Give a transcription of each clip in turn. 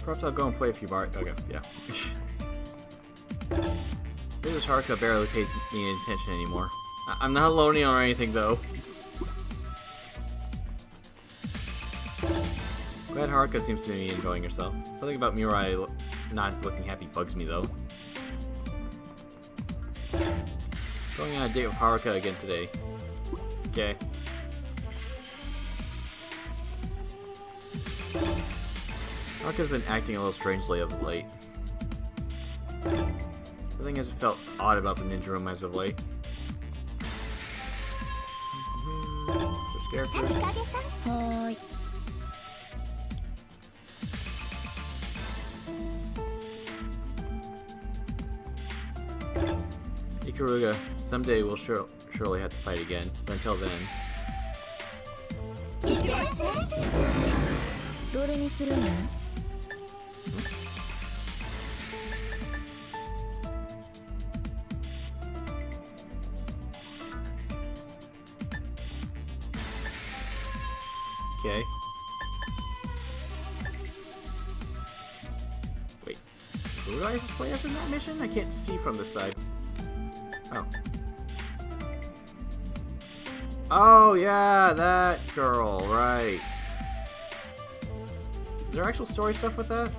Perhaps I'll go and play a few bars. Okay, yeah. This Haruka barely pays me any attention anymore. I'm not lonely or anything, though. Glad Haruka seems to be enjoying herself. Something about Mirai not looking happy bugs me, though. Going on a date with Haruka again today. Okay. Haruka's been acting a little strangely of late. Everything has felt odd about the ninja room as of late. Switch characters. Ikaruga, someday we'll surely have to fight again, but until then... Okay. Wait, who do I play as in that mission? I can't see from this side. Oh. Oh, yeah, that girl, right. Is there actual story stuff with that?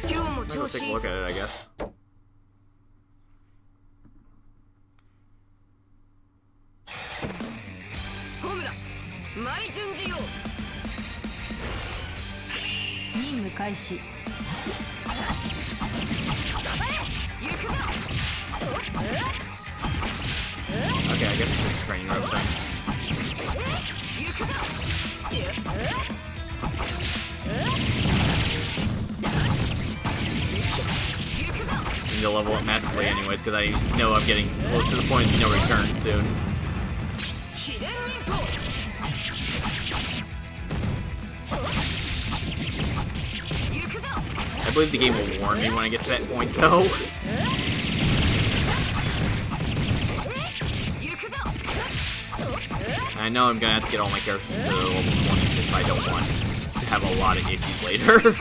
Might go take a look at it, I guess. Okay, I guess it's just a training rope thing. I need to level up massively anyways, because I know I'm getting close to the point of no return soon. I believe the game will warn me when I get to that point, though. I know I'm gonna have to get all my characters to level 20s if I don't want to have a lot of issues later.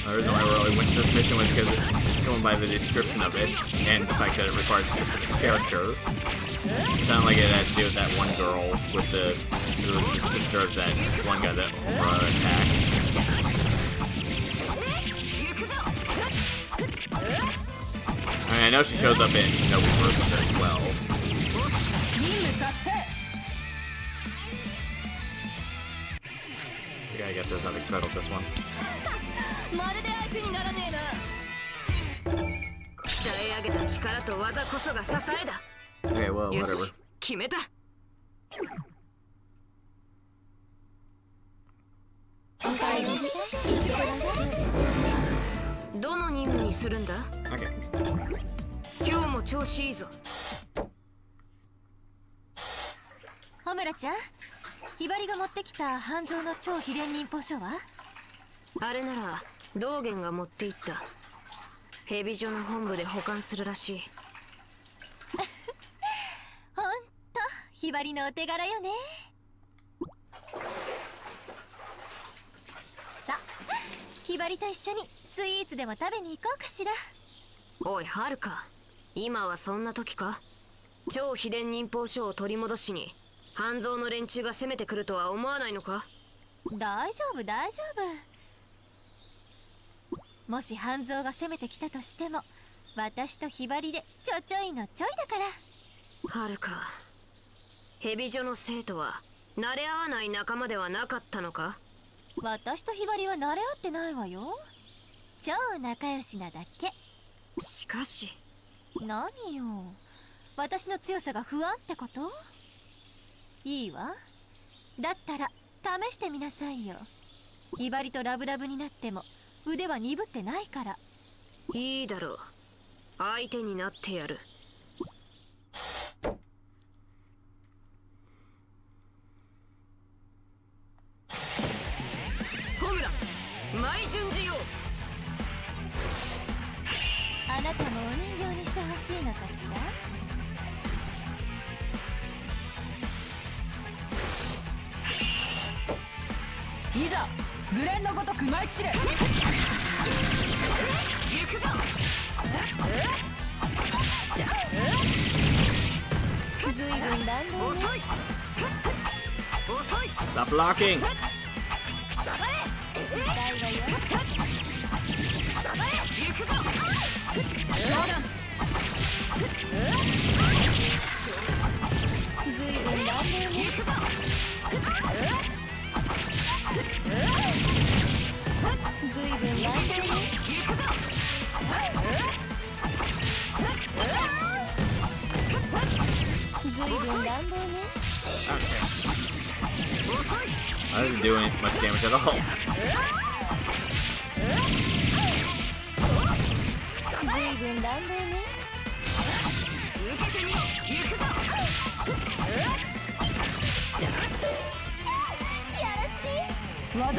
The reason why I really went to this mission was because going by the description of it and the fact that it requires a specific character. It sounded like it had to do with that one girl with the sister of that one guy that attacked. I mean, I know she shows up in Shinobi Versus as well. Okay, I guess there's nothing special with this one. Okay, well, whatever. Okay. ホムラちゃん、ひばりが持ってきた半蔵の超秘伝忍法書は？あれなら道元が持っていった。蛇女の本部で保管するらしい。ほんと、ひばりのお手柄よね。さあ、ひばりと一緒にスイーツでも食べに行こうかしら。おい、はるか。今はそんな時か？超秘伝忍法書を取り戻しに半蔵の連中が攻めてくるとは思わないのか？大丈夫大丈夫。もし半蔵が攻めてきたとしても、私とひばりでちょちょいのちょいだから。はるか、蛇女の生徒は慣れ合わない仲間ではなかったのか？私とひばりは慣れ合ってないわよ。超仲良しなだけ。しかし。何よ、私の強さが不安ってこと？いいわ。だったら試してみなさいよ。ひばりとラブラブになっても腕は鈍ってないから。いいだろう、相手になってやる。ホムラ前順次よ。あなたもお人形にしてほしいのかしら？いざグレンのごとく舞い散れ。行くぞ。ずいぶん乱暴ね。遅い遅い。 Stop blocking! 痛いわよ。行くぞ。ずいぶん乱暴ね。行くぞ。ずいぶん乱暴ね。ずいぶん乱暴ね。I didn't do any much damage at all. ずいぶん乱暴ね。受けてみろ。行くぞ。技。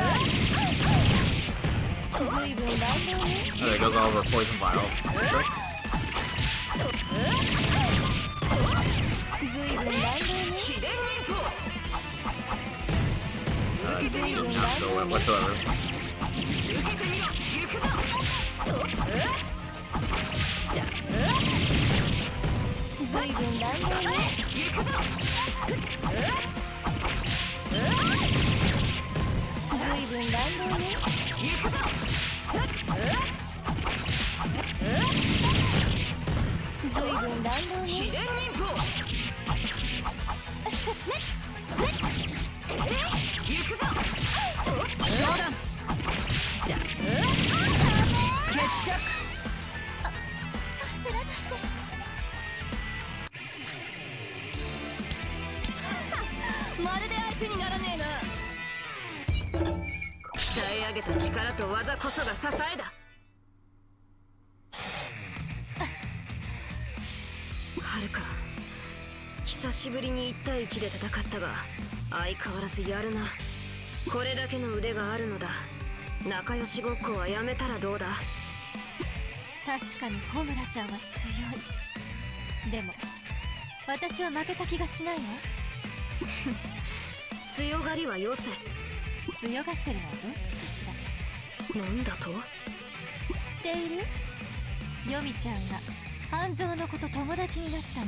ずいぶん乱暴ね。 Oh, there goes all of our poison vial tricks. ずいぶん乱暴ね。秘伝忍法。Did not go well whatsoever. 受けてみろ。行くぞ。ずいぶん乱暴ね。行くぞ。ずいぶん乱暴ね。行くぞ。ずいぶん乱暴ね。秘伝忍法。行くぞ。冗談。決着。焦らないで。まるで相手にならねえな。鍛え上げた力と技こそが支えだ。はるか、久しぶりに1対1で戦ったが相変わらずやるな。これだけの腕があるのだ。仲良しごっこはやめたらどうだ？確かにホムラちゃんは強い。でも私は負けた気がしないわ。強がりはよせ。強がってるのはどっちかしら。なんだと？知っている？ヨミちゃんが半蔵の子と友達になったの。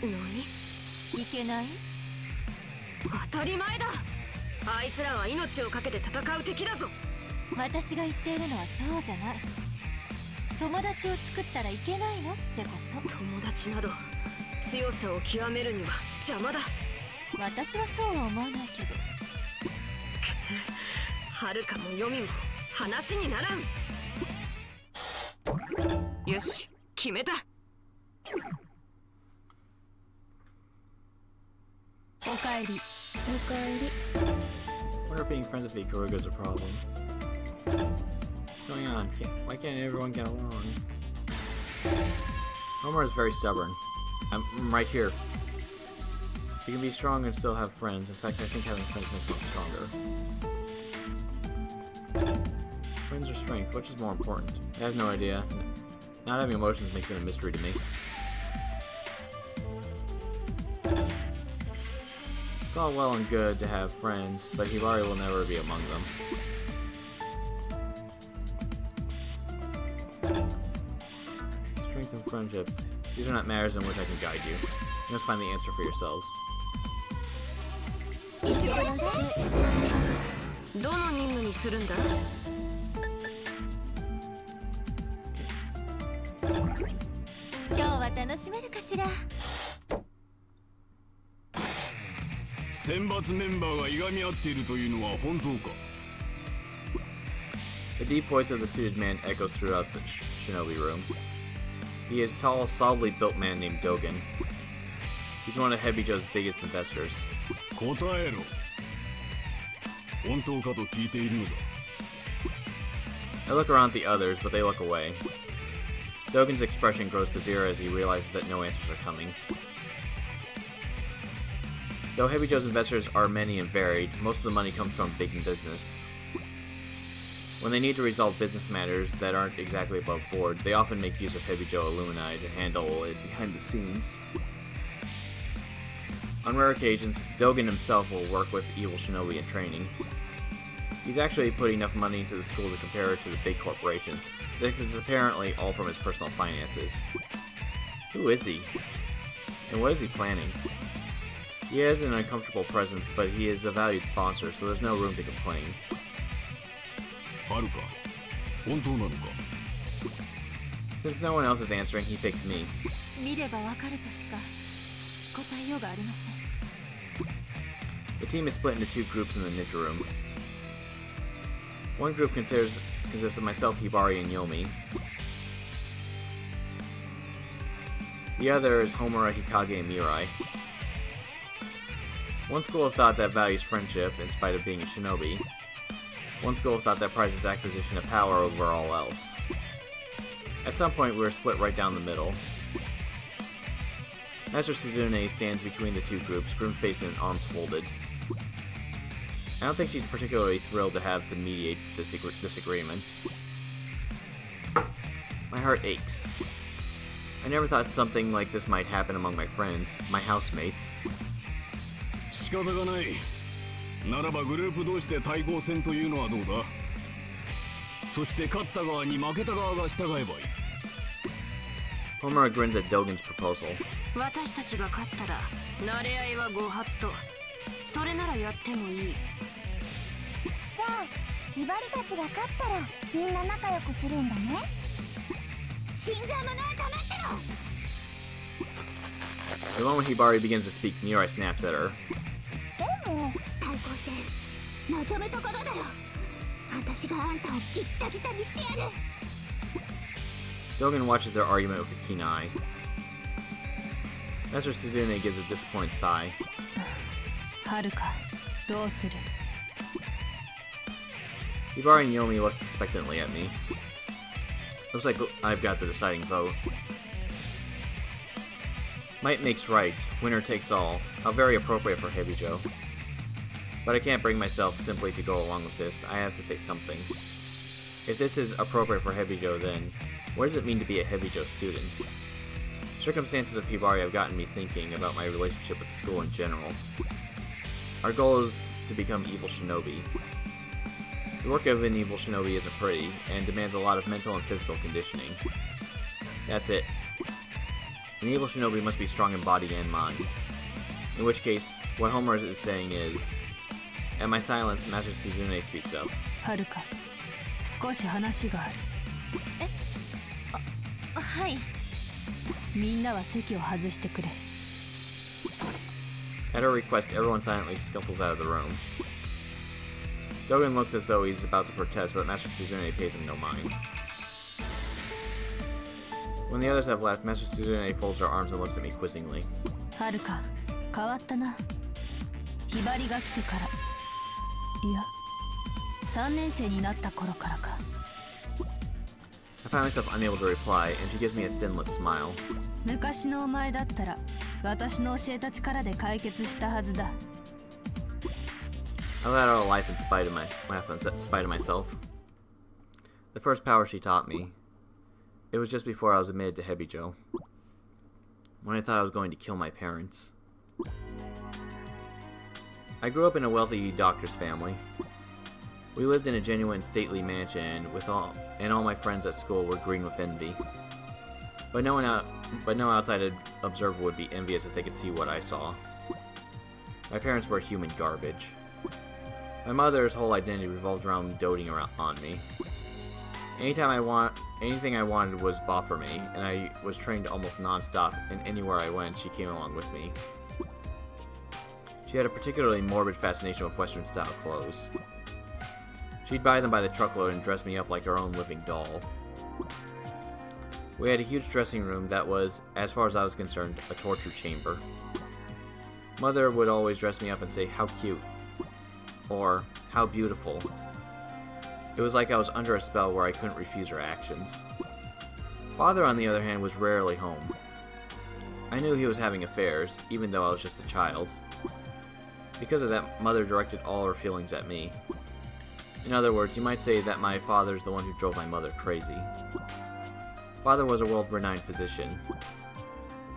何？いけない？当たり前だ。あいつらは命を懸けて戦う敵だぞ。私が言っているのはそうじゃない。友達を作ったらいけないのってこと。友達など強さを極めるには邪魔だ。私はそうは思わないけど。はるかもヨミも話にならん。よし、決めた。おかえり。おかえり。 Wonder if being friends with Ikuruga is a problem. What's going on? Why can't everyone get along? Homer is very stubborn. I'm right here. You can be strong and still have friends. In fact, I think having friends makes you stronger. Friends or strength, which is more important? I have no idea. Not having emotions makes it a mystery to me. It's all well and good to have friends, but Hibari will never be among them. Strength and friendship. These are not matters in which I can guide you. You must find the answer for yourselves. どの任務にするんだ？今日は楽しめるかしら。選抜メンバーがいがみ合っているというのは本当か？ The deep voice of the suited man echoes throughout the shinobi room. He is a tall, solidly built man named Dogen. He's one of Hebijo's biggest investors. 答えろ。本当かと聞いているのだ。I look around at the others, but they look away. Dogen's expression grows severe as he realizes that no answers are coming. Though Hebijo's investors are many and varied, most of the money comes from big business. When they need to resolve business matters that aren't exactly above board, they often make use of Hebijo alumni to handle it behind the scenes. On rare occasions, Dogen himself will work with evil shinobi in training. He's actually put enough money into the school to compare it to the big corporations. This is apparently all from his personal finances. Who is he? And what is he planning? He has an uncomfortable presence, but he is a valued sponsor, so there's no room to complain. はるか、本当なのか？ Since no one else is answering, he picks me. 見ればわかるとしか答えようがありません。The team is split into two groups in the ninja room. One group consists of myself, Hibari, and Yomi. The other is Homura, Hikage, and Mirai. One school of thought that values friendship in spite of being a shinobi. One school of thought that prizes acquisition of power over all else. At some point, we were split right down the middle. Master Suzune stands between the two groups, grim-faced and arms folded. I don't think she's particularly thrilled to have to mediate this disagreement. My heart aches. I never thought something like this might happen among my friends, my housemates. 仕方がない。ならばグループ同士で対抗戦というのはどうだ？そして勝った側に負けた側が従えばいい。Homura grins at Dogen's proposal. 私たちが勝ったら慣れ合いはご法度。それならやってもいい。じゃあ、ひばりたちが勝ったらみんな仲良くするんだね。心臓の脳を黙ってろ。 The moment Hibari begins to speak, Mirai snaps at her. でも対抗戦望むところだよ。私があんたをギッタギタにしてやる。 Dogen watches their argument with a keen eye. Master Suzune gives a disappointed sigh. はるか、どうする？ Hibari and Yomi look expectantly at me. Looks like I've got the deciding vote. Might makes right, winner takes all. How very appropriate for Hebijo. But I can't bring myself simply to go along with this. I have to say something. If this is appropriate for Hebijo, then what does it mean to be a Hebijo student? Circumstances of Hibari have gotten me thinking about my relationship with the school in general. Our goal is to become evil shinobi. The work of an evil shinobi isn't pretty, and demands a lot of mental and physical conditioning. That's it. An evil shinobi must be strong in body and mind. In which case, what Homer is saying is... At my silence, Master Suzune speaks up. はるか、少し話がある。はい。みんなは席を外してくれ。At her request, everyone silently scuffles out of the room. Dogen looks as though he's about to protest, but Master Suzune pays him no mind. When the others have left, Master Suzune folds her arms and looks at me quizzingly. はるか、変わったな。ひばりが来てから。いや、3年生になった頃からか。I find myself unable to reply, and she gives me a thin-lipped smile. 昔のお前だったら、私の教えた力で解決したはずだ。I let out a laugh in spite of myself. The first power she taught me. It was just before I was admitted to Hebijo. When I thought I was going to kill my parents. I grew up in a wealthy doctor's family. We lived in a genuine stately mansion and all my friends at school were green with envy. But no outside observer would be envious if they could see what I saw. My parents were human garbage. My mother's whole identity revolved around doting on me. Anything I wanted was bought for me, and I was trained almost non-stop, and anywhere I went, she came along with me. She had a particularly morbid fascination with Western-style clothes. She'd buy them by the truckload and dress me up like her own living doll. We had a huge dressing room that was, as far as I was concerned, a torture chamber. Mother would always dress me up and say, "How cute," or "How beautiful." It was like I was under a spell where I couldn't refuse her actions. Father, on the other hand, was rarely home. I knew he was having affairs, even though I was just a child. Because of that, Mother directed all her feelings at me. In other words, you might say that my father's the one who drove my mother crazy. Father was a world-renowned physician,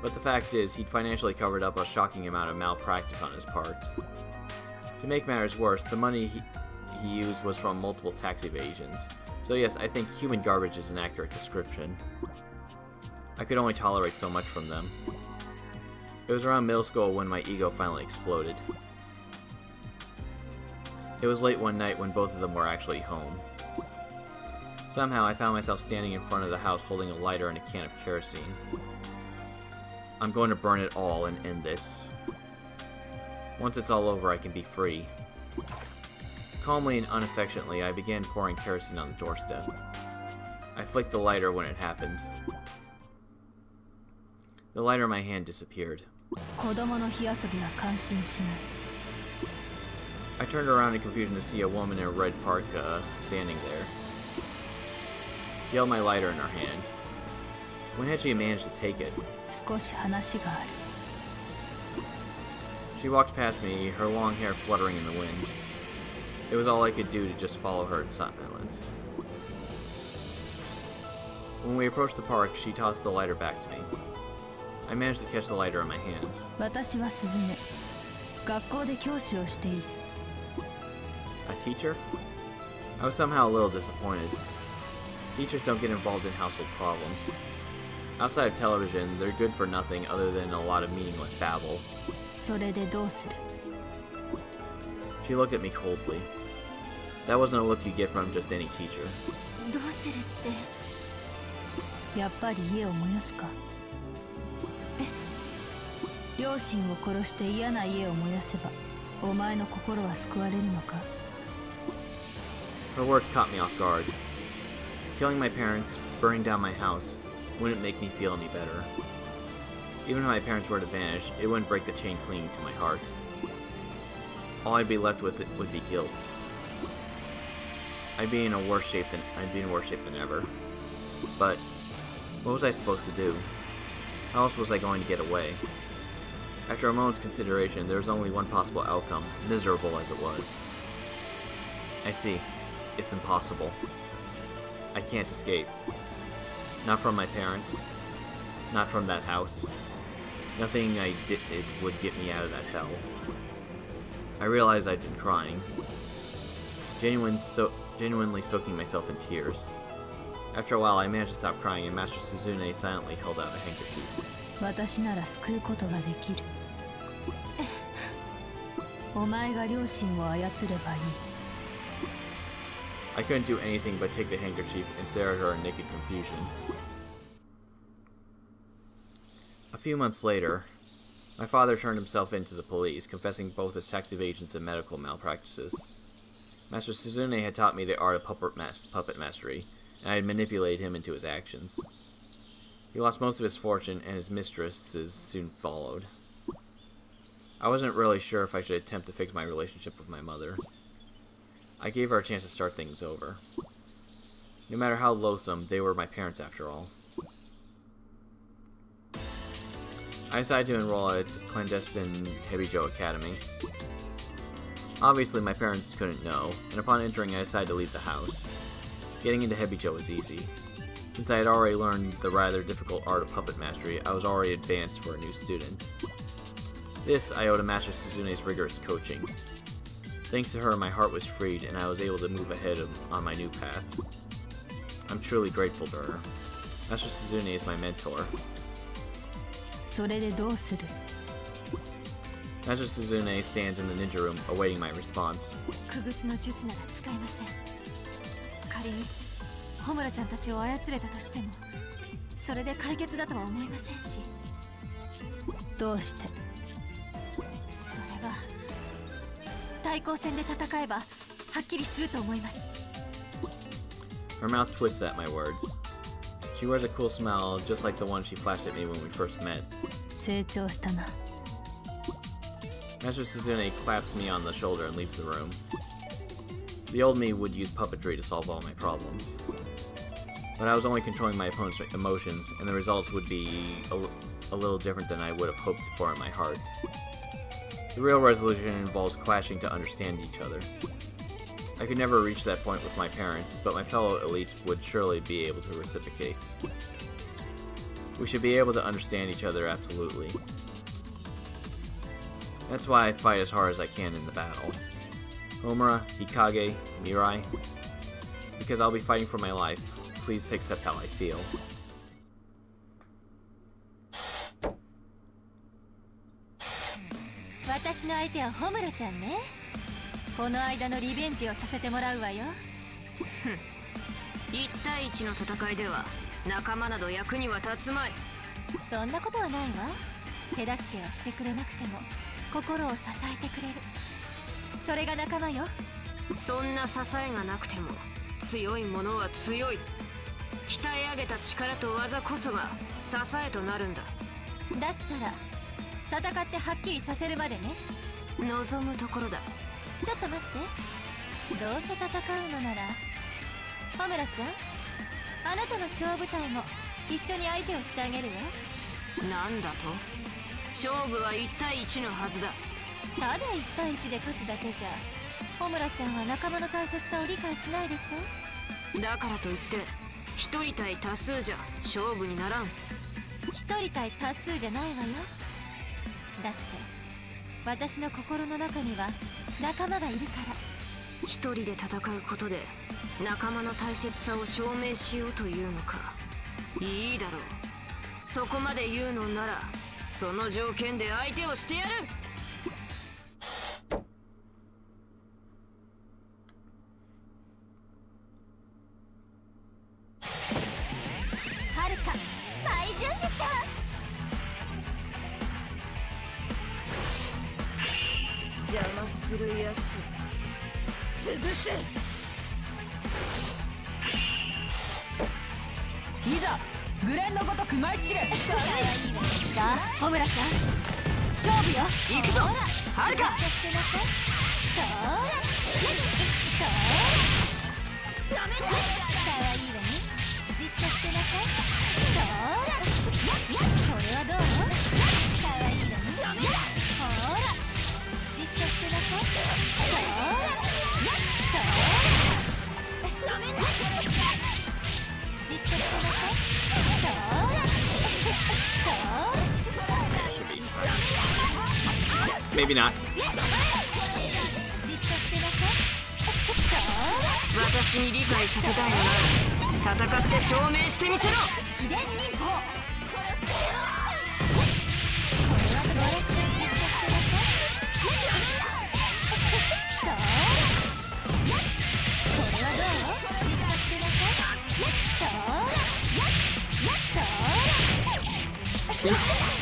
but the fact is, he'd financially covered up a shocking amount of malpractice on his part. To make matters worse, the money he used was from multiple tax evasions, so yes, I think human garbage is an accurate description. I could only tolerate so much from them. It was around middle school when my ego finally exploded. It was late one night when both of them were actually home. Somehow, I found myself standing in front of the house holding a lighter and a can of kerosene. I'm going to burn it all and end this. Once it's all over, I can be free. Calmly and unaffectionately, I began pouring kerosene on the doorstep. I flicked the lighter when it happened. The lighter in my hand disappeared. I turned around in confusion to see a woman in a red parka standing there. She held my lighter in her hand. When had she managed to take it? She walked past me, her long hair fluttering in the wind. It was all I could do to just follow her in silence. When we approached the park, she tossed the lighter back to me. I managed to catch the lighter in my hands. A teacher? I was somehow a little disappointed. Teachers don't get involved in household problems. Outside of television, they're good for nothing other than a lot of meaningless babble. She looked at me coldly. That wasn't a look you get from just any teacher. Her words caught me off guard. Killing my parents, burning down my house, wouldn't make me feel any better. Even if my parents were to vanish, it wouldn't break the chain clinging to my heart. All I'd be left with would be guilt. I'd be in worse shape than ever. But what was I supposed to do? How else was I going to get away? After a moment's consideration, there was only one possible outcome, miserable as it was. I see. It's impossible. I can't escape. Not from my parents. Not from that house. Nothing I did would get me out of that hell. I realized I'd been crying. Genuinely soaking myself in tears. After a while, I managed to stop crying, and Master Suzune silently held out a handkerchief. I couldn't do anything but take the handkerchief and stare at her in naked confusion. A few months later, my father turned himself in to the police, confessing both his tax evasions and medical malpractices. Master Suzune had taught me the art of puppet mastery, and I had manipulated him into his actions. He lost most of his fortune, and his mistresses soon followed. I wasn't really sure if I should attempt to fix my relationship with my mother. I gave her a chance to start things over. No matter how loathsome, they were my parents after all. I decided to enroll at clandestine Hebijo Academy. Obviously, my parents couldn't know, and upon entering, I decided to leave the house. Getting into Hebijo was easy. Since I had already learned the rather difficult art of puppet mastery, I was already advanced for a new student. This I owe to Master Suzune's rigorous coaching. Thanks to her, my heart was freed, and I was able to move ahead on my new path. I'm truly grateful to her. Master Suzune is my mentor. それでどうする？ Master Suzune stands in the ninja room, awaiting my response. 傀儡の術なら使えません。仮にホムラちゃんたちを操れたとしても、それで解決だとは思いませんし。どうして？それは対抗戦で戦えばはっきりすると思います。 Her mouth twists at my words. She wears a cool smile, just like the one she flashed at me when we first met. 成長したな。 Master Suzune claps me on the shoulder and leaves the room. The old me would use puppetry to solve all my problems. But I was only controlling my opponent's emotions, and the results would be a little different than I would have hoped for in my heart. The real resolution involves clashing to understand each other. I could never reach that point with my parents, but my fellow elites would surely be able to reciprocate. We should be able to understand each other absolutely. That's why I fight as hard as I can in the battle. Homura, Hikage, Mirai. Because I'll be fighting for my life. Please accept how I feel. 私の相手はホムラちゃんね。この間のリベンジをさせてもらうわよ。1対1の戦いでは仲間など役には立つまい。そんなことはないわ。手助けをしてくれなくても心を支えてくれる。それが仲間よ。そんな支えがなくても強いものは強い。鍛え上げた力と技こそが支えとなるんだ。だったら戦ってはっきりさせるまでね。望むところだ。ちょっと待って。どうせ戦うのならホムラちゃん、あなたの勝負隊も一緒に相手をしてあげるわ。なんだと？勝負は1対1のはずだ。ただ1対1で勝つだけじゃホムラちゃんは仲間の大切さを理解しないでしょ。だからといって1人対多数じゃ勝負にならん。1人対多数じゃないわよ。だって私の心の中には仲間がいるから。1人で戦うことで仲間の大切さを証明しようというのか。いいだろう。そこまで言うのならその条件で相手をしてやる。はるか大順次ちゃん。邪魔するやつ潰す。いざグレンのごとく舞い散れ。さあホムラちゃん、勝負よ。行くぞはるか。してなさい。そうダメだ。かわいいわね。じっとしてなさい。これはどう？かわいいわね。ほらじっとしてなさい。ダメだ。じっとしてなさい。Maybe not. 私に理解させたいのなら戦って証明してみせろ。秘伝忍法。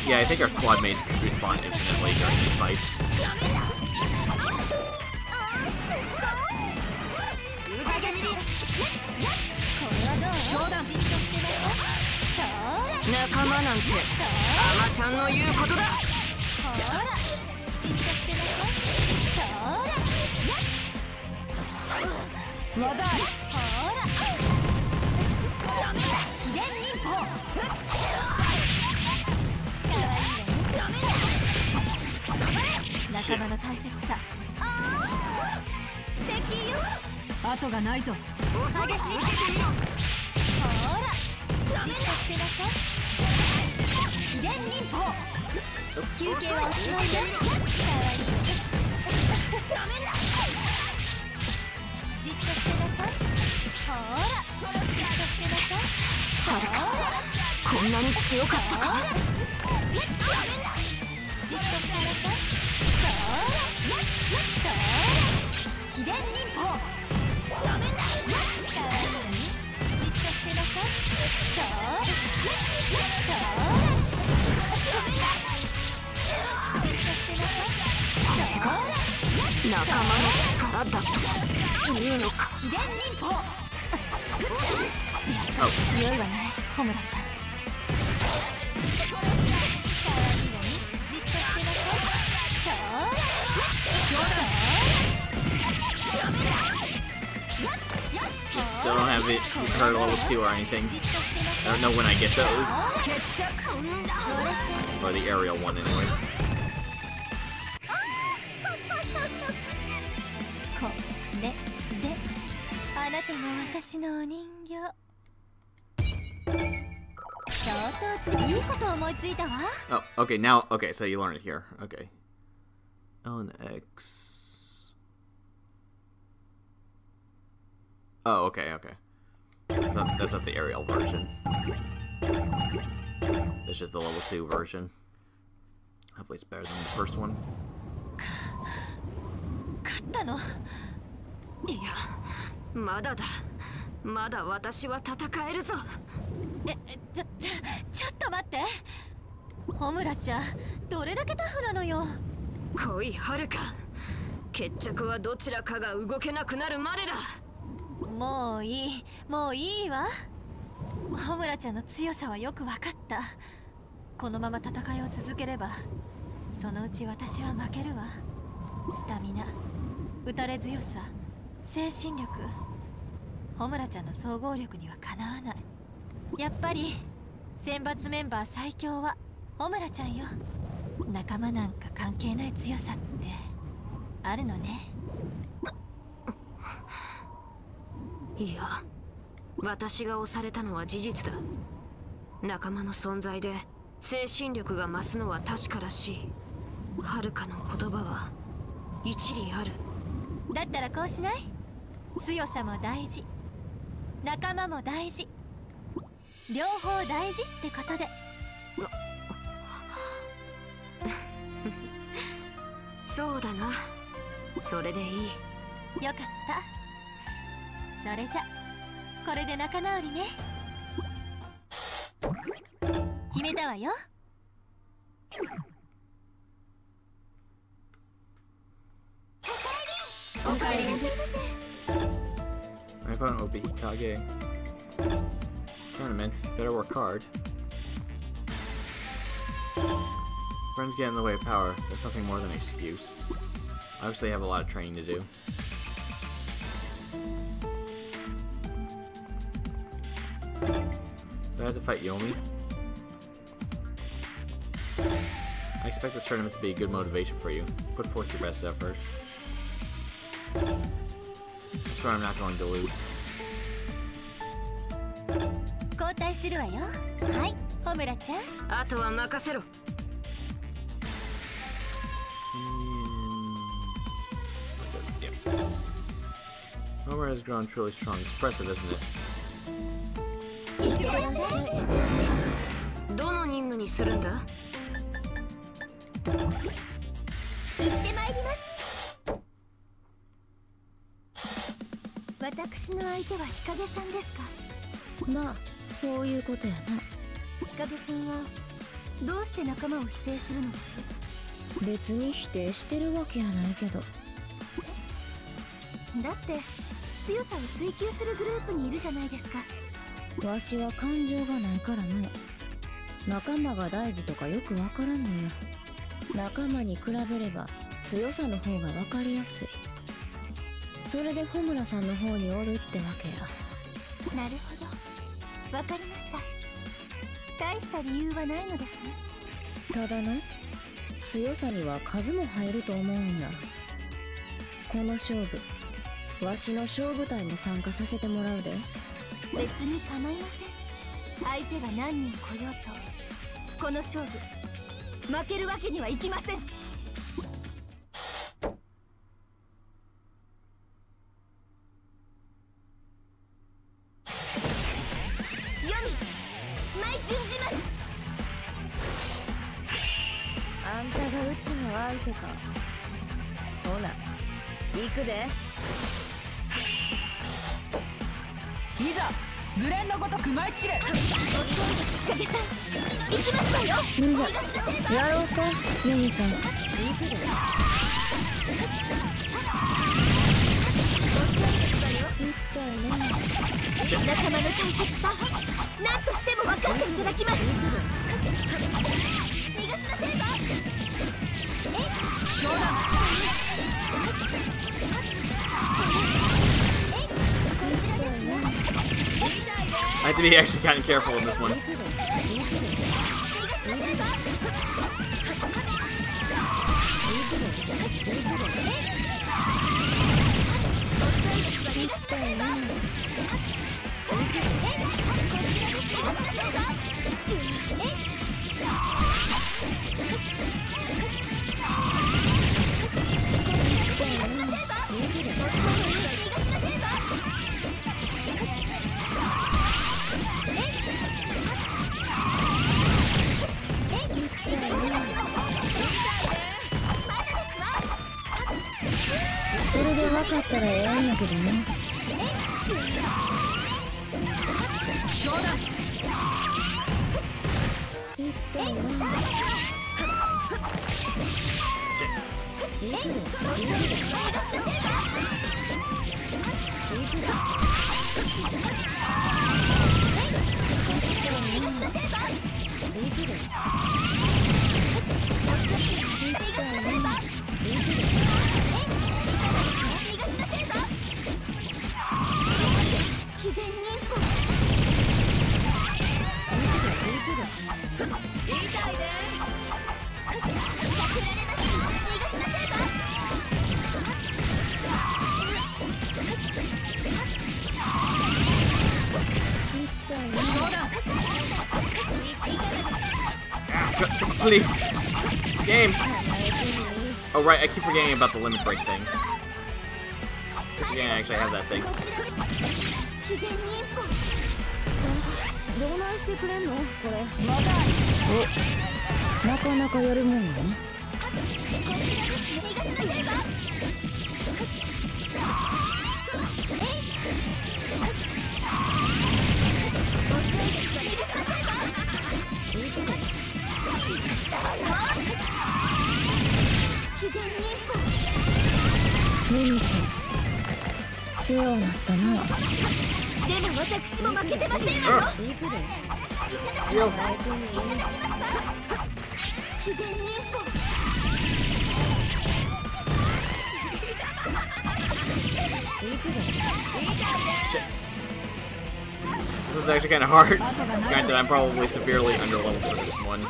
Yeah, I think our squad mates respawn infinitely during these fights. Shit. 仲間の大切さ。素敵よ。後がないぞ。激しい。ほら、じっとしてなさい。秘伝忍法。休憩はおしまいよ。かわいい。ダメだ。じっとしてなさい。ほら、じっとしてなさい。ほら。こんなに強かったか。じっとしてなさい。秘伝忍法。ダメだ。かわいいのにじっとしてなさい。じっとしてなさい。仲間の力だというのか。秘伝忍法。強いわね、ホムラちゃん。Still don't have it card level 2 or anything. I don't know when I get those. Or the aerial one anyways. これであなたも私のお人形。相当次いいこと思いついたわ。 Oh, okay, now, okay, so you learn it here. Okay. L and X. Oh, okay. That's not the aerial version. It's just the level 2 version. Hopefully it's better than the first one. 勝ったの？いや、まだだ。まだ私は戦えるぞ。ちょっと待って。ホムラちゃん、どれだけタフなのよ。来い、はるか。決着はどちらかが動けなくなるまでだ。もういいわ。ホムラちゃんの強さはよく分かった。このまま戦いを続ければ、そのうち私は負けるわ。スタミナ、打たれ強さ、精神力、ホムラちゃんの総合力にはかなわない。やっぱり選抜メンバー最強はホムラちゃんよ。仲間なんか関係ない強さってあるのね。いや、私が押されたのは事実だ。仲間の存在で精神力が増すのは確からしい。はるかの言葉は一理ある。だったらこうしない？強さも大事、仲間も大事、両方大事ってことで。そうだな。それでいい。よかった。それじゃこれで仲直りね。決めたわよ。おかえり。 My opponent will be Hikage. Tournament, better work hard. Friends get in the way of power. That's nothing more than an excuse. Obviously, I have a lot of training to do. So I have to fight Yomi. I expect this tournament to be a good motivation for you. Put forth your best effort. I swear I'm not going to lose. 交代するわよ。はい、ホムラちゃん。あとは任せろ。Homer has grown truly strong. Expressive, isn't it? どの任務にするんだ？行ってまいります。私の相手は日陰さんですか？まあそういうことやな。日陰さんはどうして仲間を否定するのです？別に否定してるわけやないけど。だって強さを追求するグループにいるじゃないですか。わしは感情がないからな。仲間が大事とかよくわからんのよ。仲間に比べれば強さの方がわかりやすい。それで穂村さんの方におるってわけや。なるほど、わかりました。大した理由はないのですね。ただな、強さには数も入ると思うんや。この勝負、わしの勝負隊に参加させてもらうで。別に構いません。相手が何人来ようと、この勝負負けるわけにはいきません。読み、舞順じます。相手か。ほな行くで。いざグレンのごとく舞い散れ。日陰さん行きますわよ。なんじゃやろうかユミさん。仲間の大切さ何としても分かっていただきます。逃がしなせんわ。冗談。I have to be actually kind of careful in this one.それで分かったらええんやけどね。冗談。自然に一歩。Please. Game. Oh right, I keep forgetting about the limit break thing. I keep forgetting I actually have that thing. 自然に一歩。どないしてくれんのこれ。お、なかなかやるもんやね。ミミさん強うなったな。でも私も負けてませんわよ。自然に一歩。This was actually kind of hard. Granted, I'm probably severely underleveled for this one.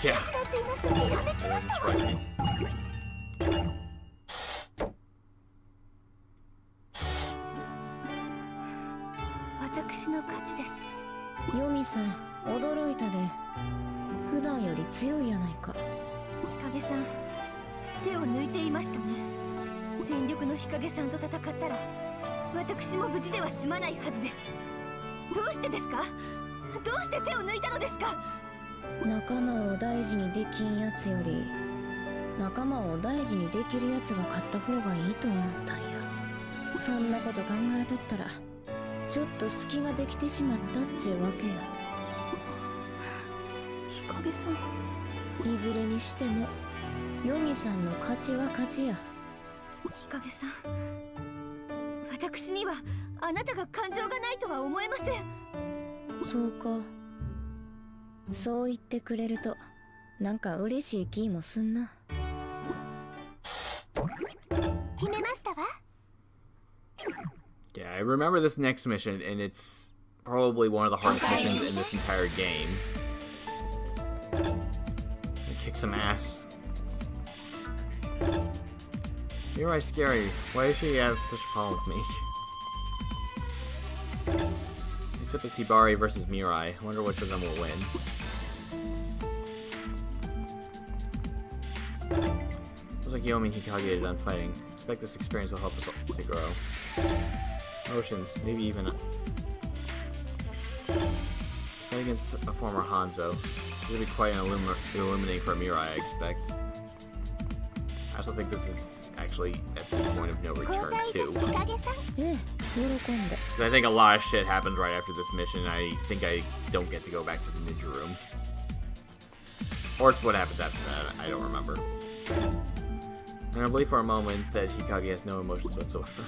Yeah. That's surprising. 私の勝ちです。ヨミさん、驚いたで。普段より強いやないか。日陰さん、手を抜いていましたね。全力の日陰さんと戦ったら、私も無事では済まないはずです。どうしてですか？どうして手を抜いたのですか？仲間を大事にできんやつより、仲間を大事にできるやつが勝った方がいいと思ったんや。そんなこと考えとったら、ちょっと隙ができてしまったっちゅうわけや。日陰さん、いずれにしてもヨミさんの勝ちは勝ちや。日陰さん、私にはあなたが感情がないとは思えません。そうか。そう言ってくれるとなんか嬉しい気もすんな。決めましたわ。 Yeah, I remember this next mission, and it's probably one of the hardest missions in this entire game. Kick some ass. Mirai's scary. Why does she have such a problem with me? Next up is Hibari versus Mirai. I wonder which of them will win. Looks like Yomi and Hikage are done fighting. Expect this experience will help us to grow. Emotions, maybe even fight against a former Hanzo. It'll be quite illuminating for Mirai, I expect. I also think this is actually at the point of no return too. I think a lot of shit happens right after this mission. I think I don't get to go back to the ninja room. Or it's what happens after that, I don't remember. And I believe for a moment that Hikage has no emotions whatsoever.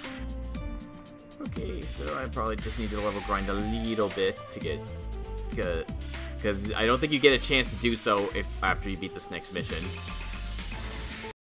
Okay, so I probably just need to level grind a little bit to get... Because I don't think you get a chance to do so if after you beat this next mission.